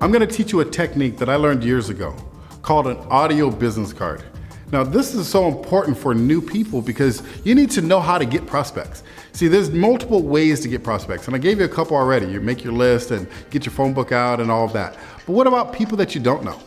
I'm going to teach you a technique that I learned years ago called an audio business card. Now, this is so important for new people because you need to know how to get prospects. See, there's multiple ways to get prospects, and I gave you a couple already. You make your list and get your phone book out and all of that. But what about people that you don't know?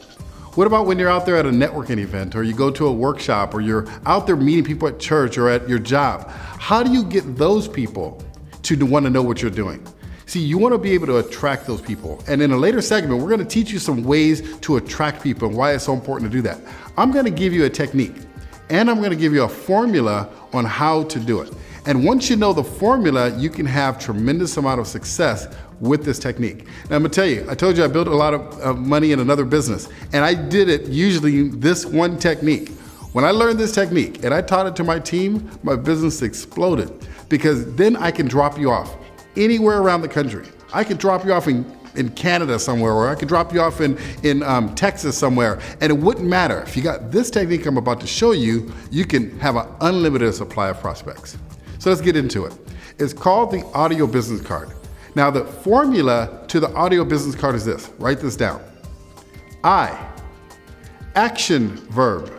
What about when you're out there at a networking event, or you go to a workshop, or you're out there meeting people at church or at your job? How do you get those people to want to know what you're doing? See, you want to be able to attract those people. And in a later segment, we're going to teach you some ways to attract people and why it's so important to do that. I'm going to give you a technique, and I'm going to give you a formula on how to do it. And once you know the formula, you can have tremendous amount of success with this technique. Now, I'm gonna tell you, I told you I built a lot of money in another business, and I did it usually this one technique. When I learned this technique and I taught it to my team, my business exploded, because then I can drop you off anywhere around the country. I could drop you off in Canada somewhere, or I could drop you off in Texas somewhere, and it wouldn't matter. If you got this technique I'm about to show you, you can have an unlimited supply of prospects. So let's get into it. It's called the audio business card. Now, the formula to the audio business card is this. Write this down. I, action verb,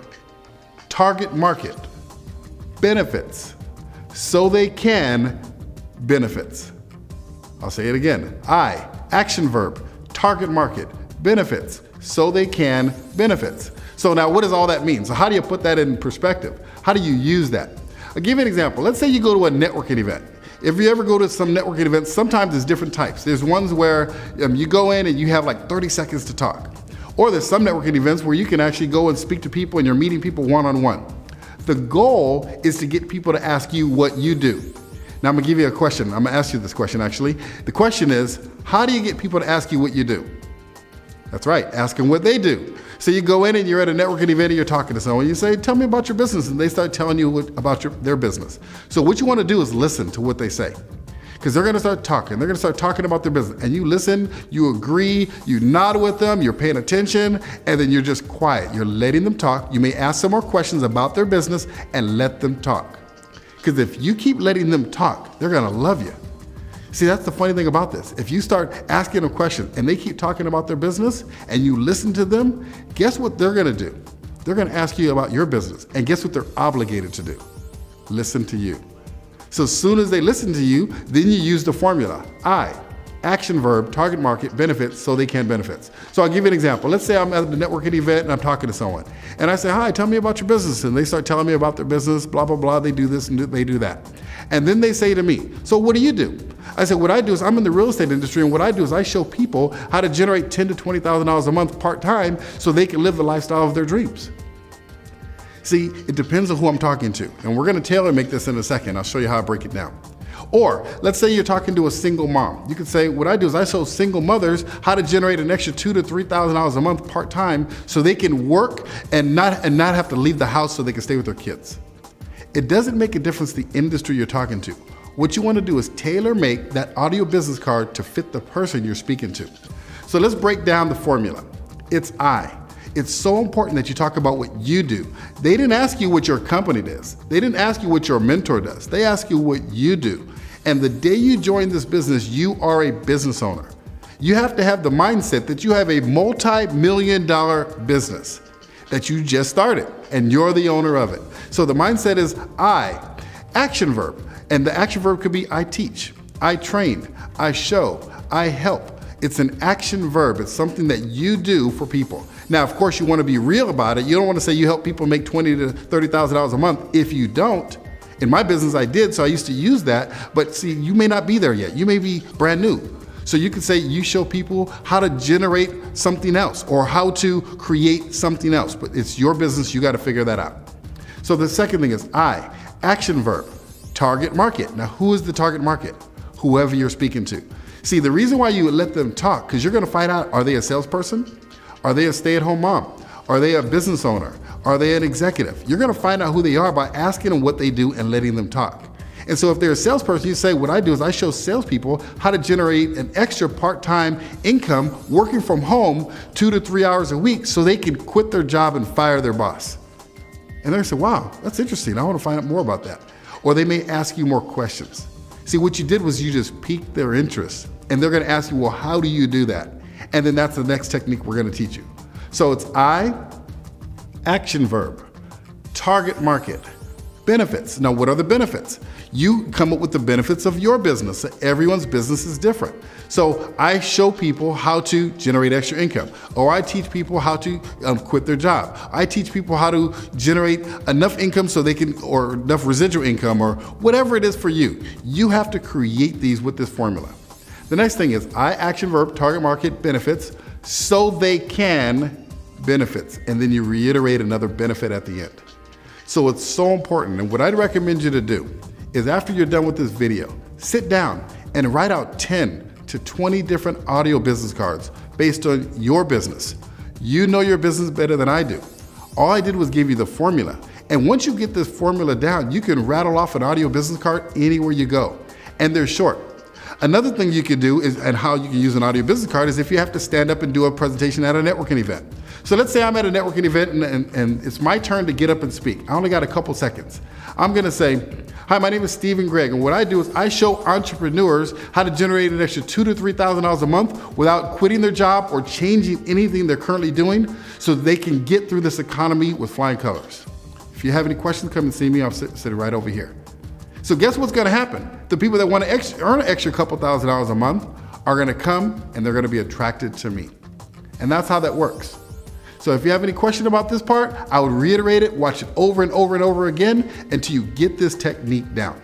target market, benefits, so they can, benefits. I'll say it again. I, action verb, target market, benefits, so they can, benefits. So now what does all that mean? So how do you put that in perspective? How do you use that? I'll give you an example. Let's say you go to a networking event. If you ever go to some networking events, sometimes there's different types. There's ones where you go in and you have like 30 seconds to talk. Or there's some networking events where you can actually go and speak to people and you're meeting people one-on-one. The goal is to get people to ask you what you do. Now I'm gonna give you a question. I'm gonna ask you this question actually. The question is, how do you get people to ask you what you do? That's right, ask them what they do. So you go in and you're at a networking event and you're talking to someone, you say, tell me about your business, and they start telling you about their business. So what you want to do is listen to what they say, because they're going to start talking. They're going to start talking about their business, and you listen, you agree, you nod with them, you're paying attention, and then you're just quiet. You're letting them talk. You may ask some more questions about their business and let them talk, because if you keep letting them talk, they're going to love you. See, that's the funny thing about this. If you start asking them questions and they keep talking about their business and you listen to them, guess what they're gonna do? They're gonna ask you about your business, and guess what they're obligated to do? Listen to you. So as soon as they listen to you, then you use the formula. I, action verb, target market, benefits, so they can, benefits. So I'll give you an example. Let's say I'm at a networking event and I'm talking to someone, and I say, hi, tell me about your business. And they start telling me about their business, blah, blah, blah. They do this and they do that. And then they say to me, so what do you do? I said, what I do is I'm in the real estate industry, and what I do is I show people how to generate $10,000 to $20,000 a month part-time so they can live the lifestyle of their dreams. See, it depends on who I'm talking to, and we're gonna tailor make this in a second. I'll show you how I break it down. Or let's say you're talking to a single mom. You could say, what I do is I show single mothers how to generate an extra $2,000 to $3,000 a month part-time so they can work and not have to leave the house so they can stay with their kids. It doesn't make a difference the industry you're talking to. What you want to do is tailor make that audio business card to fit the person you're speaking to. So let's break down the formula. It's I. It's so important that you talk about what you do. They didn't ask you what your company does. They didn't ask you what your mentor does. They ask you what you do. And the day you join this business, you are a business owner. You have to have the mindset that you have a multi-million-dollar business that you just started, and you're the owner of it. So the mindset is I, action verb. And the action verb could be I teach, I train, I show, I help. It's an action verb. It's something that you do for people. Now, of course, you want to be real about it. You don't want to say you help people make $20,000 to $30,000 a month. If you don't, in my business I did, so I used to use that. But see, you may not be there yet. You may be brand new. So you could say you show people how to generate something else or how to create something else. But it's your business. You got to figure that out. So the second thing is I, action verb. Target market. Now, who is the target market? Whoever you're speaking to. See, the reason why you would let them talk, because you're going to find out, are they a salesperson? Are they a stay-at-home mom? Are they a business owner? Are they an executive? You're going to find out who they are by asking them what they do and letting them talk. And so if they're a salesperson, you say, what I do is I show salespeople how to generate an extra part-time income working from home 2 to 3 hours a week so they can quit their job and fire their boss. And they're saying, wow, that's interesting. I want to find out more about that. Or they may ask you more questions. See, what you did was you just piqued their interest, and they're going to ask you, well, how do you do that? And then that's the next technique we're gonna teach you. So it's I, action verb, target market, benefits. Now, what are the benefits? You come up with the benefits of your business. Everyone's business is different. So I show people how to generate extra income, or I teach people how to quit their job. I teach people how to generate enough income so they can, or enough residual income, or whatever it is for you. You have to create these with this formula. The next thing is I, action verb, target market, benefits, so they can benefits. And then you reiterate another benefit at the end. So it's so important. And what I'd recommend you to do is after you're done with this video, sit down and write out 10 to 20 different audio business cards based on your business. You know your business better than I do. All I did was give you the formula. And once you get this formula down, you can rattle off an audio business card anywhere you go. And they're short. Another thing you can do is, and how you can use an audio business card, is if you have to stand up and do a presentation at a networking event. So let's say I'm at a networking event and it's my turn to get up and speak. I only got a couple seconds. I'm gonna say, hi, my name is Stephen Gregg, and what I do is I show entrepreneurs how to generate an extra $2,000 to $3,000 a month without quitting their job or changing anything they're currently doing so they can get through this economy with flying colors. If you have any questions, come and see me. I'm sitting right over here. So guess what's gonna happen? The people that wanna earn an extra couple $1,000s a month are gonna come and they're gonna be attracted to me. And that's how that works. So if you have any question about this part, I would reiterate it, watch it over and over and over again until you get this technique down.